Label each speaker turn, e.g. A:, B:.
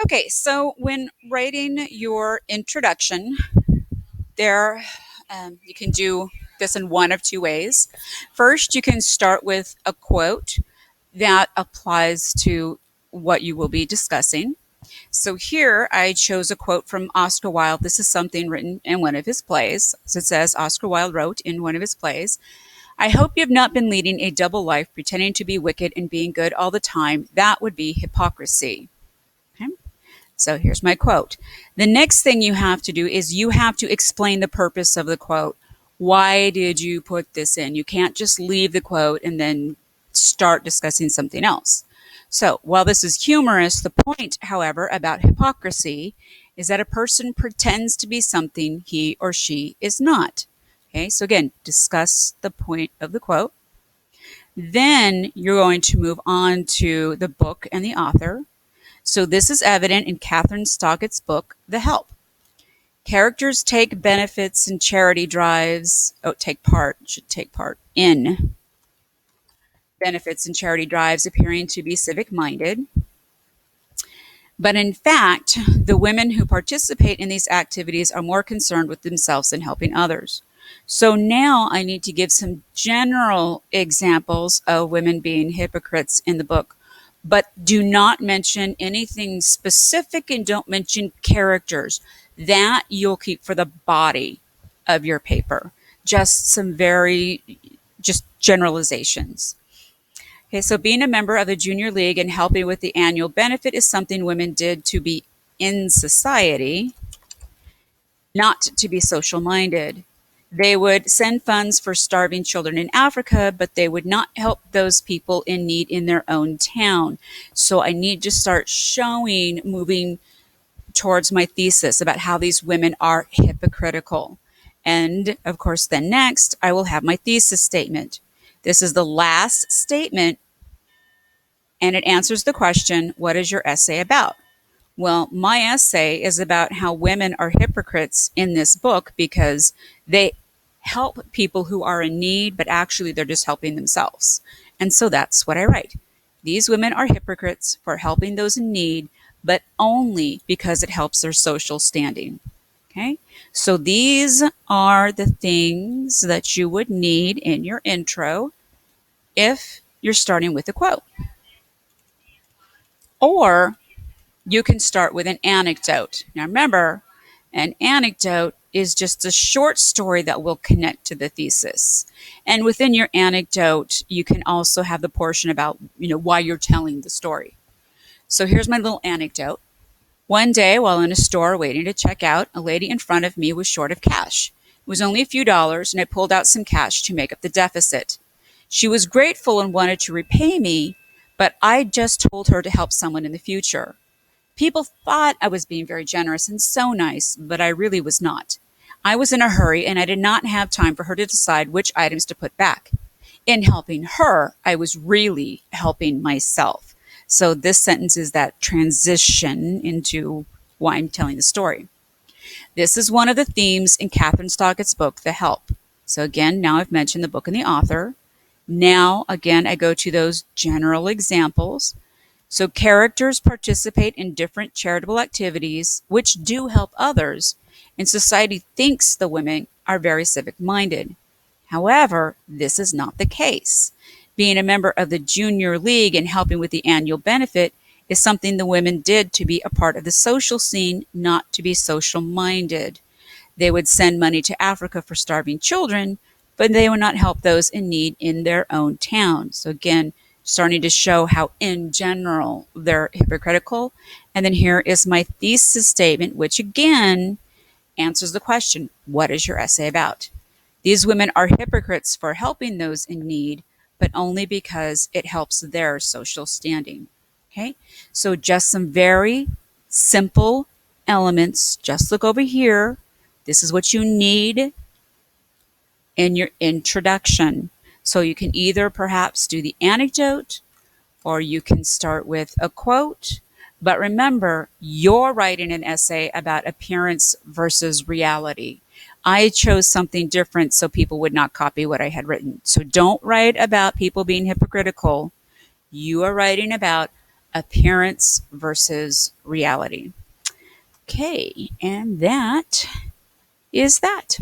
A: Okay, so when writing your introduction, there you can do this in one of two ways. First, you can start with a quote that applies to what you will be discussing. So here I chose a quote from Oscar Wilde. This is something written in one of his plays. So it says Oscar Wilde wrote in one of his plays, "I hope you have not been leading a double life, pretending to be wicked and being good all the time. That would be hypocrisy." Okay? So here's my quote. The next thing you have to do is you have to explain the purpose of the quote. Why did you put this in? You can't just leave the quote and then start discussing something else. So while this is humorous, the point, however, about hypocrisy is that a person pretends to be something he or she is not. Okay, so again, discuss the point of the quote. Then you're going to move on to the book and the author. So this is evident in Catherine Stockett's book, The Help. Characters take benefits in charity drives. Oh, should take part in benefits and charity drives, appearing to be civic minded. But in fact, the women who participate in these activities are more concerned with themselves than helping others. So now I need to give some general examples of women being hypocrites in the book, but do not mention anything specific and don't mention characters. That you'll keep for the body of your paper. Just some very, just generalizations. Okay, so being a member of the Junior League and helping with the annual benefit is something women did to be in society, not to be social minded. They would send funds for starving children in Africa, but they would not help those people in need in their own town. So I need to start showing, moving towards my thesis about how these women are hypocritical. And of course, then next, I will have my thesis statement. This is the last statement, and it answers the question, what is your essay about? Well, my essay is about how women are hypocrites in this book because they help people who are in need, but actually they're just helping themselves. And so that's what I write. These women are hypocrites for helping those in need, but only because it helps their social standing. Okay, so these are the things that you would need in your intro if you're starting with a quote. Or you can start with an anecdote. Now remember, an anecdote is just a short story that will connect to the thesis. And within your anecdote, you can also have the portion about, why you're telling the story. So here's my little anecdote. One day, while in a store waiting to check out, a lady in front of me was short of cash. It was only a few dollars, and I pulled out some cash to make up the deficit. She was grateful and wanted to repay me, but I just told her to help someone in the future. People thought I was being very generous and so nice, but I really was not. I was in a hurry and I did not have time for her to decide which items to put back. In helping her, I was really helping myself. So this sentence is that transition into why I'm telling the story. This is one of the themes in Catherine Stockett's book, The Help. So again, now I've mentioned the book and the author. Now, again, I go to those general examples. So characters participate in different charitable activities which do help others, and society thinks the women are very civic minded. However, this is not the case. Being a member of the Junior League and helping with the annual benefit is something the women did to be a part of the social scene, not to be social minded. They would send money to Africa for starving children, but they would not help those in need in their own town. So again, starting to show how in general they're hypocritical. And then here is my thesis statement, which again answers the question, what is your essay about? These women are hypocrites for helping those in need, but only because it helps their social standing. Okay, so just some very simple elements. Just look over here. This is what you need in your introduction. So you can either perhaps do the anecdote or you can start with a quote. But remember, you're writing an essay about appearance versus reality. I chose something different so people would not copy what I had written. So don't write about people being hypocritical. You are writing about appearance versus reality. Okay, and that is that.